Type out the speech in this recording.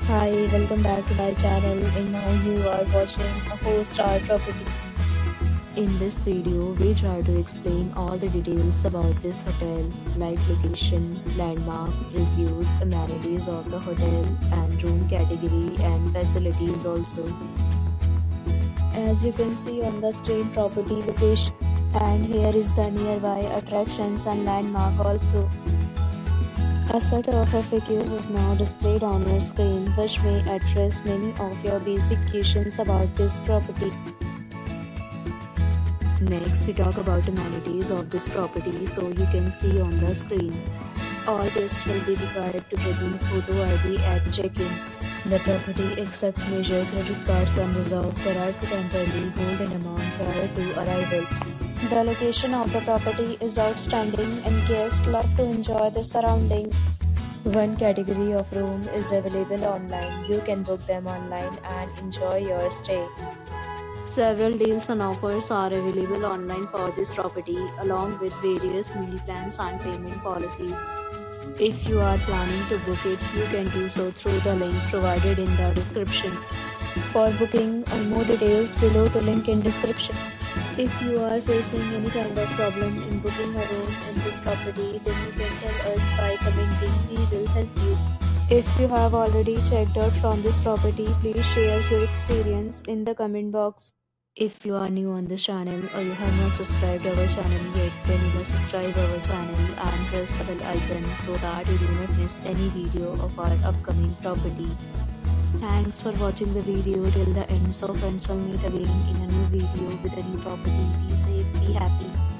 Hi, welcome back to my channel and now you are watching a 4-star property. In this video, we try to explain all the details about this hotel, like location, landmark, reviews, amenities of the hotel and room category and facilities also. As you can see on the screen, property location, and here is the nearby attractions and landmark also. A set of FAQs is now displayed on your screen, which may address many of your basic questions about this property. Next, we talk about amenities of this property, so you can see on the screen. All guests will be required to present photo ID at check-in. The property accepts major credit cards and reserves the right to temporarily hold an amount prior to arrival. The location of the property is outstanding and guests love to enjoy the surroundings. One category of room is available online. You can book them online and enjoy your stay. Several deals and offers are available online for this property, along with various mini plans and payment policies. If you are planning to book it, you can do so through the link provided in the description. For booking or more details, below the link in description. If you are facing any kind of problem in booking a room in this property, then you can tell us by commenting. We will help you. If you have already checked out from this property, please share your experience in the comment box. If you are new on this channel or you have not subscribed our channel yet, then you must subscribe our channel and press the bell icon so that you do not miss any video of our upcoming property. Thanks for watching the video till the end. So friends, will meet again in a new video with a new property. Be safe, be happy.